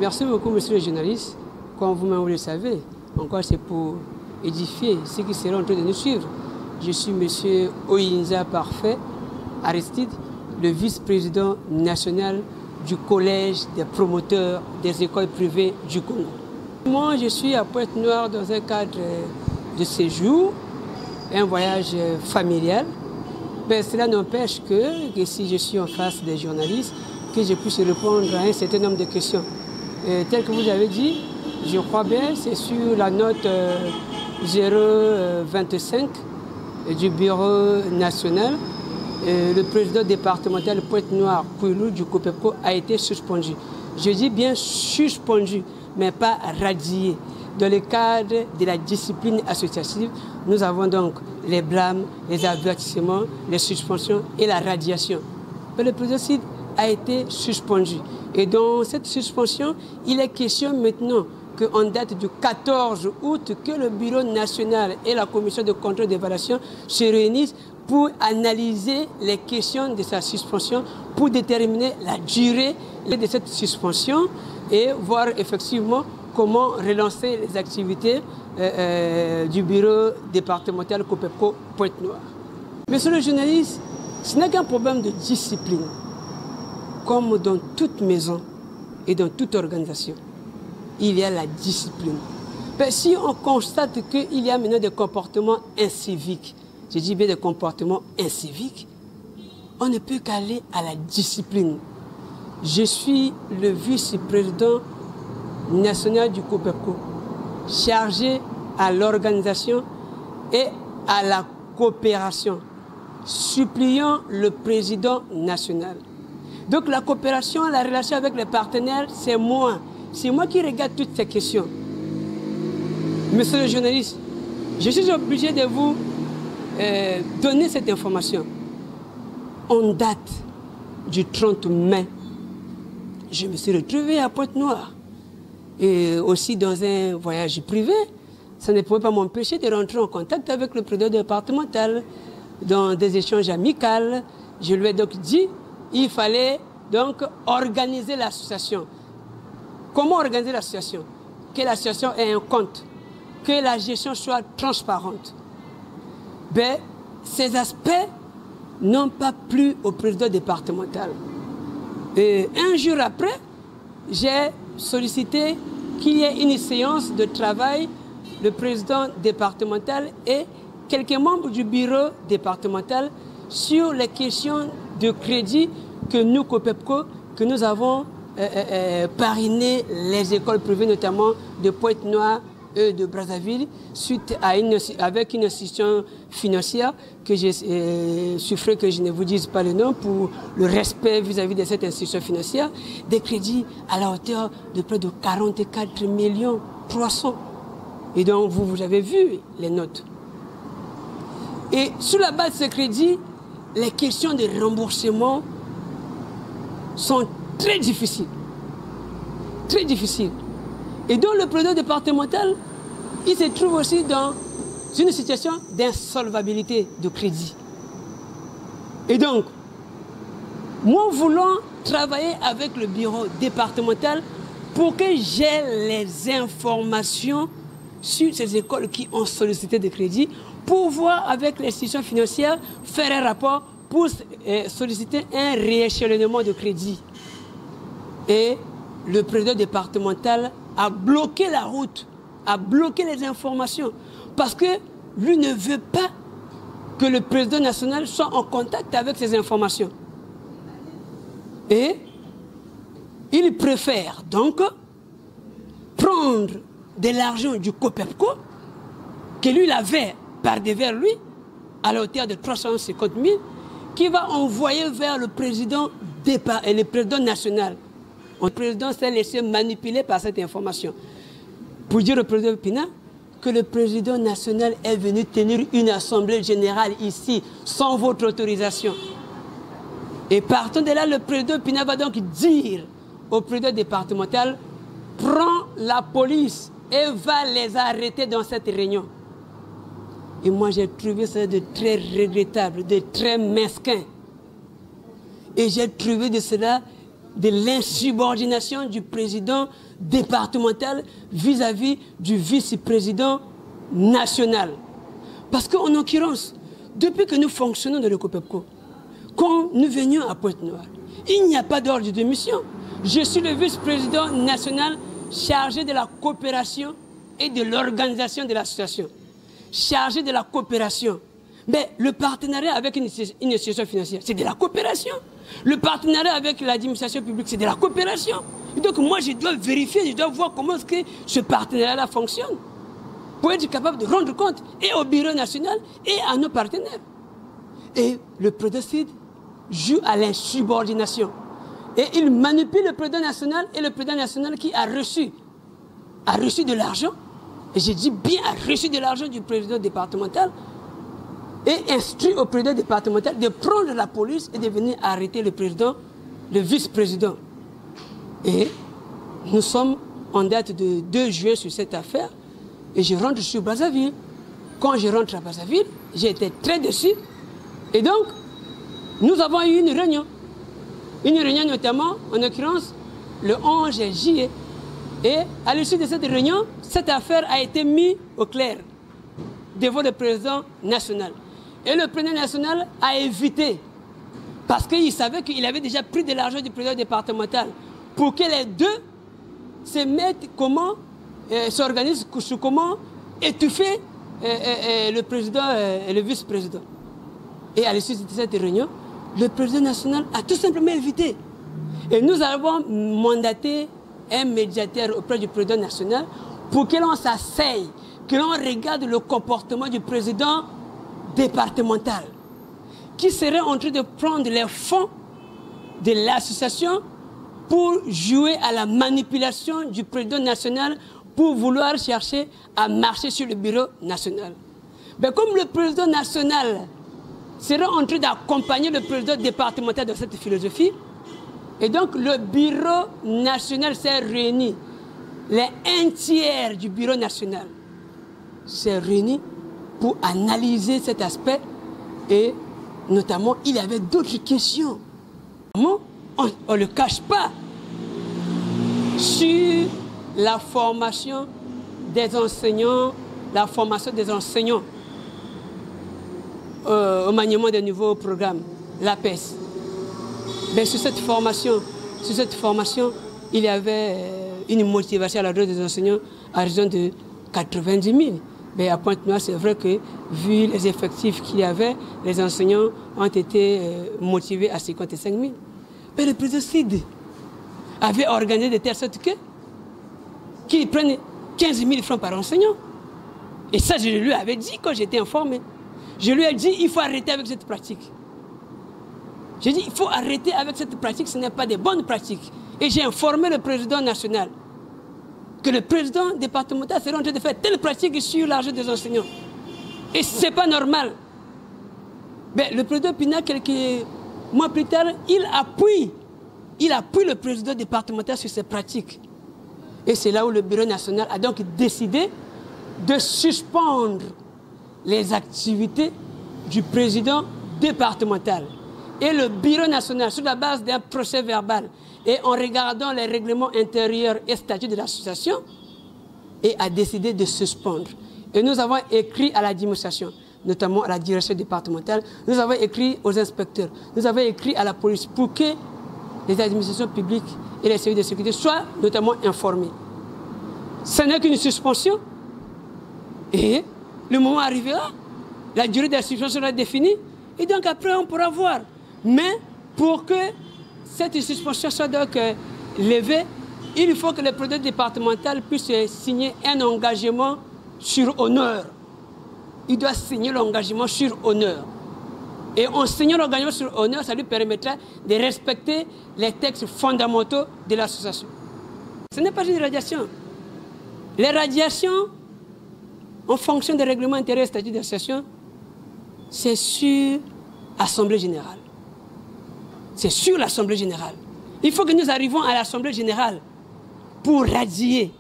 Merci beaucoup, monsieur le journaliste. Comme vous-même vous le savez, encore c'est pour édifier ceux qui seront en train de nous suivre. Je suis monsieur Oyinza Parfait Aristide, le vice-président national du collège des promoteurs des écoles privées du Congo. Moi, je suis à Pointe-Noire dans un cadre de séjour, un voyage familial. Mais cela n'empêche que si je suis en face des journalistes, que je puisse répondre à un certain nombre de questions. Tel que vous avez dit, je crois bien, c'est sur la note 025 du bureau national. Le président départemental Pointe-Noire Kouilou du COPEPCO a été suspendu. Je dis bien suspendu, mais pas radié. Dans le cadre de la discipline associative, nous avons donc les blâmes, les avertissements, les suspensions et la radiation. Mais le président a été suspendu. Et dans cette suspension, il est question maintenant qu'en date du 14 août, que le bureau national et la commission de contrôle d'évaluation se réunissent pour analyser les questions de sa suspension, pour déterminer la durée de cette suspension et voir effectivement comment relancer les activités du bureau départemental COPEPCO Pointe-Noire. Monsieur le journaliste, ce n'est qu'un problème de discipline. Comme dans toute maison et dans toute organisation, il y a la discipline. Mais si on constate qu'il y a maintenant des comportements inciviques, je dis bien des comportements inciviques, on ne peut qu'aller à la discipline. Je suis le vice-président national du COPEPCO, chargé à l'organisation et à la coopération, suppliant le président national. Donc la coopération, la relation avec les partenaires, c'est moi. C'est moi qui regarde toutes ces questions. Monsieur le journaliste, je suis obligé de vous donner cette information. En date du 30 mai, je me suis retrouvé à Pointe-Noire. Et aussi dans un voyage privé, ça ne pouvait pas m'empêcher de rentrer en contact avec le président départemental dans des échanges amicaux. Je lui ai donc dit il fallait donc organiser l'association. Comment organiser l'association? Que l'association ait un compte, que la gestion soit transparente. Ben, ces aspects n'ont pas plu au président départemental. Et un jour après, j'ai sollicité qu'il y ait une séance de travail, le président départemental et quelques membres du bureau départemental sur les questions de crédit que nous, COPEPCO, que nous avons parrainé les écoles privées, notamment de Pointe-Noire et de Brazzaville, suite à avec une institution financière que j'ai souffré que je ne vous dise pas le nom pour le respect vis-à-vis de cette institution financière, des crédits à la hauteur de près de 44 millions 300. Et donc vous avez vu les notes. Et sur la base de ce crédit, les questions de remboursement sont très difficiles. Très difficiles. Et donc le président départemental, il se trouve aussi dans une situation d'insolvabilité de crédit. Et donc, moi voulant travailler avec le bureau départemental pour que j'ai les informations sur ces écoles qui ont sollicité des crédits, pour voir avec l'institution financière, faire un rapport pour solliciter un rééchelonnement de crédit. Et le président départemental a bloqué la route, a bloqué les informations, parce que lui ne veut pas que le président national soit en contact avec ces informations. Et il préfère donc prendre de l'argent du COPEPCO, que lui il avait par devers lui, à la hauteur de 350 000, qui va envoyer vers le président national. Le président s'est laissé manipuler par cette information. Pour dire au président Pina que le président national est venu tenir une assemblée générale ici, sans votre autorisation. Et partant de là, le président Pina va donc dire au président départemental, prends la police et va les arrêter dans cette réunion. Et moi, j'ai trouvé ça de très regrettable, de très mesquin. Et j'ai trouvé de cela de l'insubordination du président départemental vis-à-vis du vice-président national. Parce qu'en l'occurrence, depuis que nous fonctionnons dans le COPEPCO, quand nous venions à Pointe-Noire, il n'y a pas d'ordre de mission. Je suis le vice-président national chargé de la coopération et de l'organisation de l'association. Chargé de la coopération. Mais le partenariat avec une institution financière, c'est de la coopération. Le partenariat avec l'administration publique, c'est de la coopération. Et donc moi, je dois vérifier, je dois voir comment est-ce que ce partenariat-là fonctionne. Pour être capable de rendre compte et au bureau national et à nos partenaires. Et le président CID joue à l'insubordination. Et il manipule le président national et le président national qui a reçu de l'argent, et je dis bien a reçu de l'argent du président départemental, et instruit au président départemental de prendre la police et de venir arrêter le vice-président. Et nous sommes en date de 2 juin sur cette affaire, et je rentre sur Brazzaville. Quand je rentre à Brazzaville, j'ai été très déçu. Et donc, nous avons eu une réunion. Une réunion notamment, en l'occurrence, le 11 juillet. Et à l'issue de cette réunion, cette affaire a été mise au clair devant le président national. Et le président national a évité, parce qu'il savait qu'il avait déjà pris de l'argent du président départemental, pour que les deux se mettent comment, s'organisent sur comment étouffer le président et le vice-président. Et à l'issue de cette réunion, le président national a tout simplement évité. Et nous avons mandaté un médiateur auprès du président national pour que l'on s'asseye, que l'on regarde le comportement du président départemental, qui serait en train de prendre les fonds de l'association pour jouer à la manipulation du président national pour vouloir chercher à marcher sur le bureau national. Mais comme le président national serait en train d'accompagner le président départemental dans cette philosophie, et donc le bureau national s'est réuni, les 1/3 du bureau national s'est réuni pour analyser cet aspect, et notamment il y avait d'autres questions. On ne le cache pas, sur la formation des enseignants, au maniement des nouveaux programmes, l'APES. Mais sur cette formation, il y avait une motivation à l'adresse des enseignants à raison de 90 000. Mais à Pointe-Noire, c'est vrai que, vu les effectifs qu'il y avait, les enseignants ont été motivés à 55 000. Mais le président CID avait organisé de telle sorte qu'il prenne 15 000 francs par enseignant. Et ça, je lui avais dit quand j'étais informé. Je lui ai dit, il faut arrêter avec cette pratique. J'ai dit, il faut arrêter avec cette pratique, ce n'est pas des bonnes pratiques. Et j'ai informé le président national que le président départemental serait en train de faire telle pratique sur l'argent des enseignants. Et ce n'est pas normal. Mais le président Pina, quelques mois plus tard, il appuie le président départemental sur ces pratiques. Et c'est là où le bureau national a donc décidé de suspendre les activités du président départemental. Et le bureau national, sur la base d'un procès verbal et en regardant les règlements intérieurs et statuts de l'association, a décidé de suspendre. Et nous avons écrit à l'administration, notamment à la direction départementale, nous avons écrit aux inspecteurs, nous avons écrit à la police pour que les administrations publiques et les services de sécurité soient notamment informés. Ce n'est qu'une suspension. Et le moment arrivera, la durée de la suspension sera définie, et donc après on pourra voir. Mais pour que cette suspension soit donc levée, il faut que le président départemental puisse signer un engagement sur honneur. Il doit signer l'engagement sur honneur. Et en signant l'engagement sur honneur, ça lui permettra de respecter les textes fondamentaux de l'association. Ce n'est pas une radiation. Les radiations, en fonction des règlements intérieurs et statuts d'association, c'est sur l'Assemblée générale. C'est sur l'Assemblée générale. Il faut que nous arrivions à l'Assemblée générale pour radier.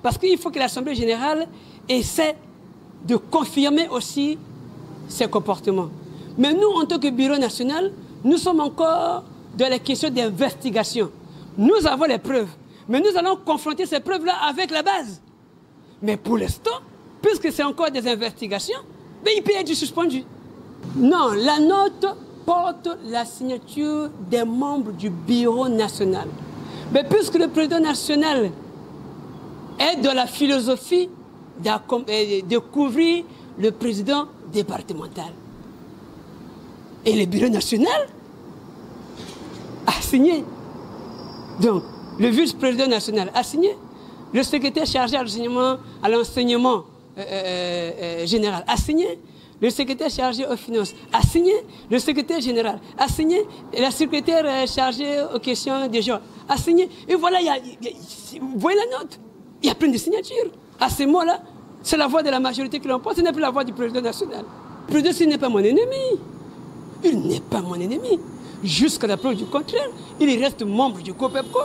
Parce qu'il faut que l'Assemblée générale essaie de confirmer aussi ses comportements. Mais nous, en tant que bureau national, nous sommes encore dans les questions d'investigation. Nous avons les preuves. Mais nous allons confronter ces preuves-là avec la base. Mais pour l'instant, puisque c'est encore des investigations, ben il peut être suspendu. Non, la note porte la signature des membres du bureau national. Mais puisque le président national est de la philosophie de couvrir le président départemental. Et le bureau national a signé. Donc, le vice-président national a signé. Le secrétaire chargé à l'enseignement général a signé. Le secrétaire chargé aux finances a signé. Le secrétaire général a signé. Et la secrétaire chargée aux questions des gens a signé. Et voilà, vous voyez la note. Il y a plein de signatures. À ces mots-là, c'est la voix de la majorité qui l'emporte. Ce n'est plus la voix du président national. Le président n'est pas mon ennemi. Il n'est pas mon ennemi. Jusqu'à la preuve du contraire, il reste membre du COPEPCO.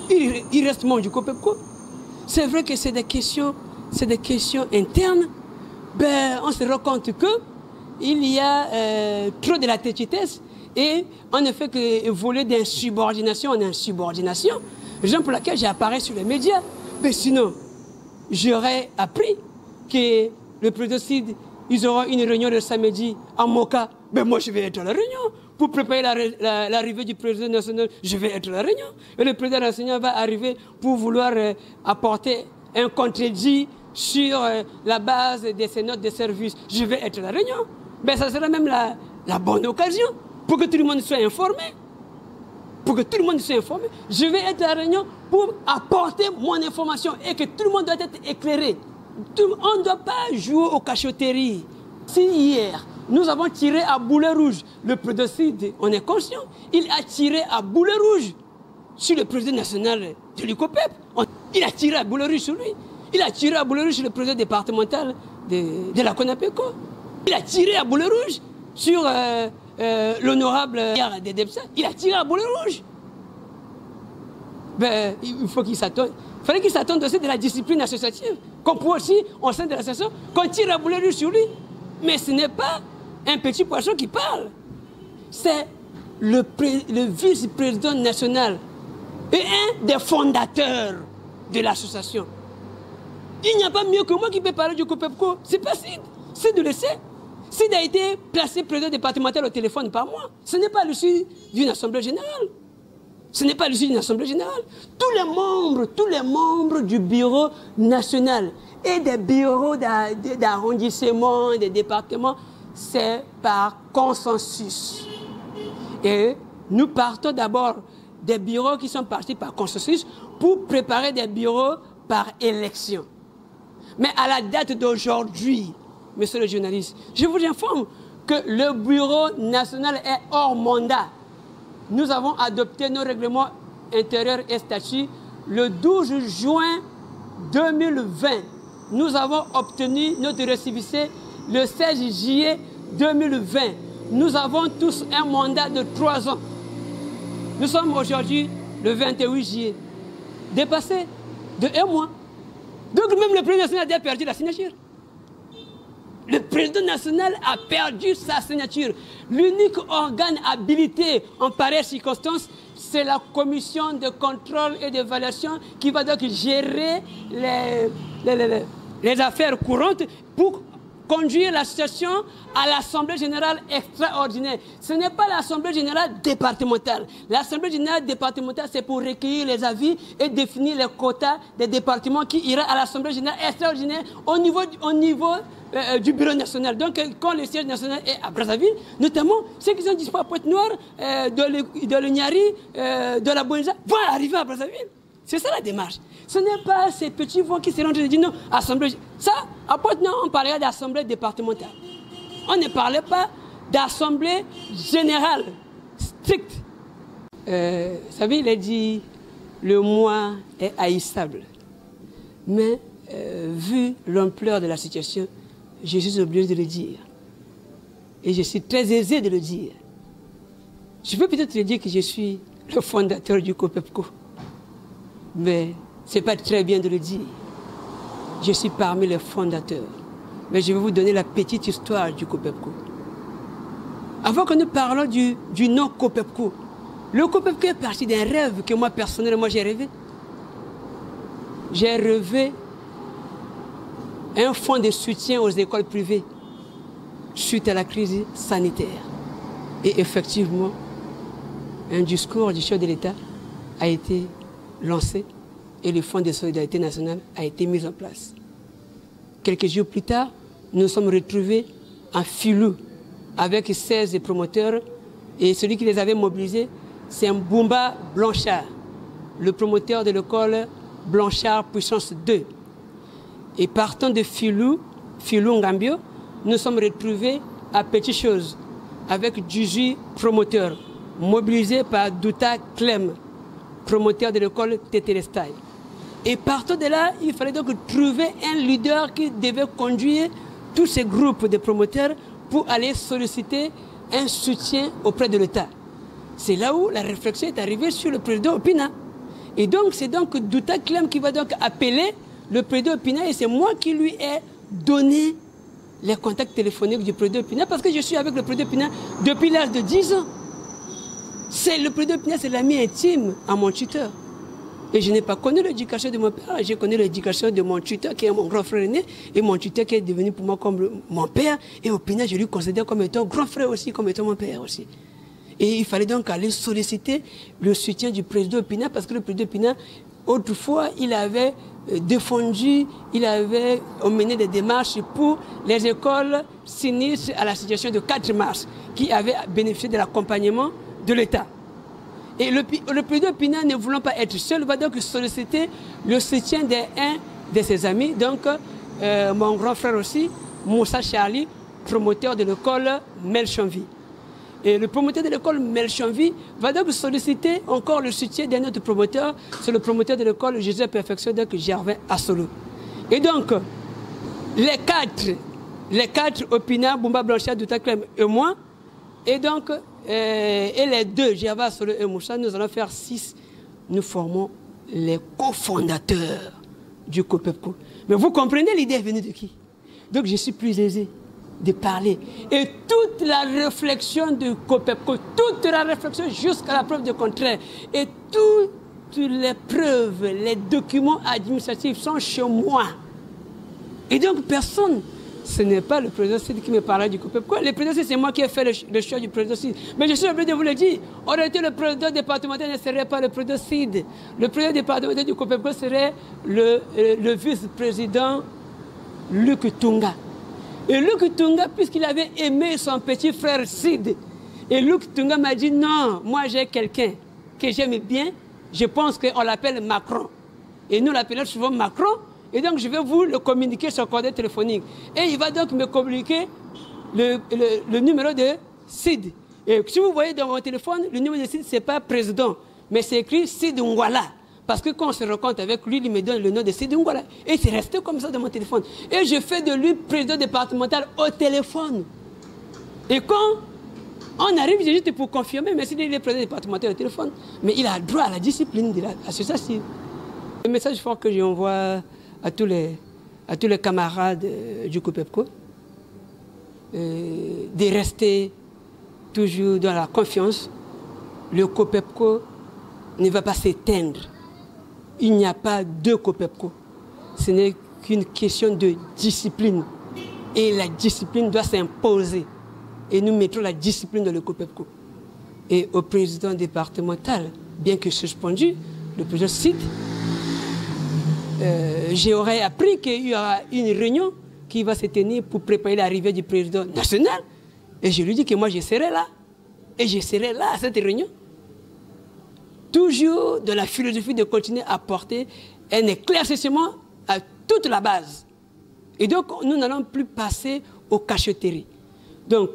Il reste membre du COPEPCO. C'est vrai que c'est des questions internes. Ben, on se rend compte qu'il y a trop de la tétitesse et en effet que voler d'insubordination en insubordination, raison pour laquelle j'apparais sur les médias. Mais sinon, j'aurais appris que le président Sid, ils auront une réunion le samedi à Moka. Ben moi, je vais être à la réunion. Pour préparer l'arrivée du président national, je vais être à la réunion. Et le président national va arriver pour vouloir apporter un contredit sur la base de ses notes de service. Je vais être à la réunion. Ben, ça sera même la bonne occasion pour que tout le monde soit informé. Pour que tout le monde soit informé. Je vais être à la réunion pour apporter mon information et que tout le monde doit être éclairé. On ne doit pas jouer aux cachotteries. Si hier, nous avons tiré à boulet rouge le président Sid, on est conscient, il a tiré à boulet rouge sur le président national de l'UCOPEP. Il a tiré à boulet rouge sur lui. Il a tiré à boulet rouge sur le président départemental de la CONAPECO. Il a tiré à boulet rouge sur l'honorable des DEPSA. Il a tiré à boulet rouge. Ben, il faut qu'il s'attende. Il fallait qu'il s'attende aussi de la discipline associative. Qu'on peut aussi, au sein de l'association, qu'on tire à boulet rouge sur lui. Mais ce n'est pas un petit poisson qui parle. C'est le vice-président national et un des fondateurs de l'association. Il n'y a pas mieux que moi qui peut parler du COPEPCO. C'est pas Sid. Sid le sait. Sid a été placé président départemental au téléphone par moi. Ce n'est pas l'issue d'une assemblée générale. Ce n'est pas l'issue d'une assemblée générale. Tous les membres du bureau national et des bureaux d'arrondissement, des départements, c'est par consensus. Et nous partons d'abord des bureaux qui sont partis par consensus pour préparer des bureaux par élection. Mais à la date d'aujourd'hui, monsieur le journaliste, je vous informe que le bureau national est hors mandat. Nous avons adopté nos règlements intérieurs et statuts le 12 juin 2020. Nous avons obtenu notre récépissé le 16 juillet 2020. Nous avons tous un mandat de 3 ans. Nous sommes aujourd'hui le 28 juillet. Dépassé de 1 mois. Donc même le président national a perdu la signature. Le président national a perdu sa signature. L'unique organe habilité en pareille circonstance, c'est la commission de contrôle et d'évaluation qui va donc gérer les affaires courantes pour conduire l'association à l'Assemblée générale extraordinaire. Ce n'est pas l'Assemblée générale départementale. L'Assemblée générale départementale, c'est pour recueillir les avis et définir les quotas des départements qui ira à l'Assemblée générale extraordinaire au niveau du bureau national. Donc, quand le siège national est à Brazzaville, notamment ceux qui sont dispo à Pointe-Noire, de l'Ignari, de la Bonza, vont arriver à Brazzaville. C'est ça la démarche. Ce n'est pas ces petits vents qui se rendent et disent non, assemblée. Ça, à Pointe-Noire, on parlait d'assemblée départementale. On ne parlait pas d'assemblée générale, stricte. Vous savez, il a dit, le moi est haïssable. Mais, vu l'ampleur de la situation, je suis obligé de le dire. Et je suis très aisé de le dire. Je peux peut-être le dire que je suis le fondateur du COPEPCO. Mais ce n'est pas très bien de le dire. Je suis parmi les fondateurs. Mais je vais vous donner la petite histoire du COPEPCO. Avant que nous parlons du nom COPEPCO, Le COPEPCO est parti d'un rêve que moi, personnellement, j'ai rêvé. J'ai rêvé un fonds de soutien aux écoles privées suite à la crise sanitaire. Et effectivement, un discours du chef de l'État a été lancé et le Fonds de solidarité nationale a été mis en place. Quelques jours plus tard, nous nous sommes retrouvés en filou avec 16 promoteurs et celui qui les avait mobilisés, c'est un Boumba Blanchard, le promoteur de l'école Blanchard Puissance 2. Et partant de Filou Ngambio, nous nous sommes retrouvés à Petit Chose avec 18 promoteurs mobilisés par Douta Clem, promoteur de l'école Tétélestai. Et partant de là, il fallait donc trouver un leader qui devait conduire tous ces groupes de promoteurs pour aller solliciter un soutien auprès de l'État. C'est là où la réflexion est arrivée sur le président Opina. Et donc, c'est donc Douta Clem qui va donc appeler le président Opina et c'est moi qui lui ai donné les contacts téléphoniques du président Opina parce que je suis avec le président Opina depuis l'âge de 10 ans. Le président Opina, c'est l'ami intime à mon tuteur. Et je n'ai pas connu l'éducation de mon père, j'ai connu l'éducation de mon tuteur qui est mon grand frère aîné et mon tuteur qui est devenu pour moi comme mon père. Et Opina, je lui considère comme étant grand frère aussi, comme étant mon père aussi. Et il fallait donc aller solliciter le soutien du président Opina parce que le président Opina, autrefois, il avait défendu, il avait mené des démarches pour les écoles sinistres à la situation de 4 mars qui avaient bénéficié de l'accompagnement de l'État. Et le président Opina, ne voulant pas être seul, va donc solliciter le soutien d'un de ses amis, donc mon grand frère aussi, Moussa Charlie, promoteur de l'école Melchanville. Et le promoteur de l'école Melchanville va donc solliciter encore le soutien d'un autre promoteur, c'est le promoteur de l'école Jésus Perfection, donc Gervais Assolo. Et donc, les quatre Opina, Boumba Blanchard, Douta Clem et moi, et donc, et les deux, Gervais Assolo et Moussa, nous allons faire 6. Nous formons les cofondateurs du COPEPCO. Mais vous comprenez, l'idée est venue de qui? Donc, je suis plus aisé de parler. Et toute la réflexion du COPEPCO, toute la réflexion jusqu'à la preuve du contraire, et toutes les preuves, les documents administratifs sont chez moi. Et donc personne, ce n'est pas le président Sid qui me parlait du COPEPCO. Le président Sid, c'est moi qui ai fait le choix du président Sid. Mais je suis obligé de vous le dire, aurait été le président départemental, ne serait pas le président Sid. Le président départemental du COPEPCO serait le vice-président Luc Tunga. Et Luc Tunga, puisqu'il avait aimé son petit frère Sid, et Luc Tunga m'a dit non, moi j'ai quelqu'un que j'aime bien, je pense qu'on l'appelle Macron. Et nous l'appelons souvent Macron, et donc je vais vous le communiquer sur coordonnée téléphonique. Et il va donc me communiquer le numéro de Sid. Et si vous voyez dans mon téléphone, le numéro de Sid, ce n'est pas président, mais c'est écrit Sid Ngwala. Parce que quand on se rencontre avec lui, il me donne le nom de Sid Ngwala. Et c'est resté comme ça dans mon téléphone. Et je fais de lui président départemental au téléphone. Et quand on arrive, c'est juste pour confirmer, mais s'il est président départemental au téléphone, mais il a droit à la discipline de l'association. Le message fort que j'envoie à tous les camarades du COPEPCO, de rester toujours dans la confiance. Le COPEPCO ne va pas s'éteindre. Il n'y a pas deux COPEPCO. Ce n'est qu'une question de discipline. Et la discipline doit s'imposer. Et nous mettrons la discipline dans le COPEPCO. Et au président départemental, bien que suspendu, le président Sid, j'aurais appris qu'il y aura une réunion qui va se tenir pour préparer l'arrivée du président national. Et je lui dis que moi, je serai là. Et je serai là à cette réunion. Toujours de la philosophie de continuer à porter un éclaircissement à toute la base. Et donc, nous n'allons plus passer aux cachotteries. Donc,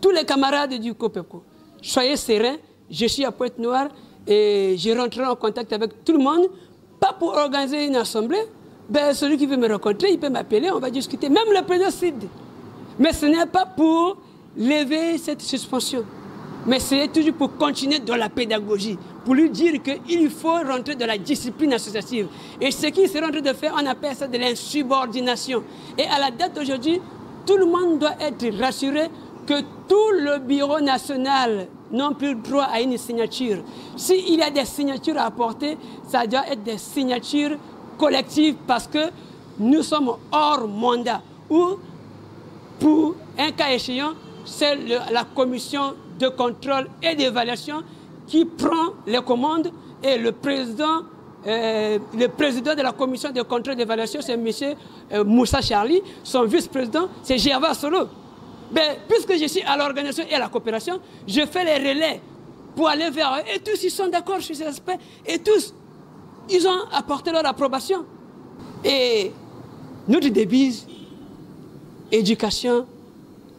tous les camarades du COPEPCO, soyez sereins, je suis à Pointe-Noire et je rentrerai en contact avec tout le monde, pas pour organiser une assemblée. Ben, celui qui veut me rencontrer, il peut m'appeler, on va discuter, même le président Sid. Mais ce n'est pas pour lever cette suspension. Mais c'est toujours pour continuer dans la pédagogie, pour lui dire qu'il faut rentrer dans la discipline associative. Et ce qu'il est en train de faire, on appelle ça de l'insubordination. Et à la date d'aujourd'hui, tout le monde doit être rassuré que tout le bureau national n'ont plus le droit à une signature. S'il y a des signatures à apporter, ça doit être des signatures collectives parce que nous sommes hors mandat. Ou, pour un cas échéant, c'est la commission de contrôle et d'évaluation qui prend les commandes et le président de la commission de contrôle et d'évaluation, c'est M. Moussa Charlie. Son vice-président, c'est Gervais Solo. Mais puisque je suis à l'organisation et à la coopération, je fais les relais pour aller vers eux. Et tous, ils sont d'accord sur ces aspects. Et tous, ils ont apporté leur approbation. Et notre devise, éducation,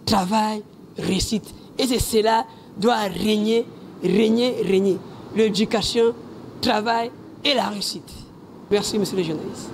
travail, réussite. Et c'est cela doit régner, régner, régner. L'éducation, travail et la réussite. Merci, monsieur le journaliste.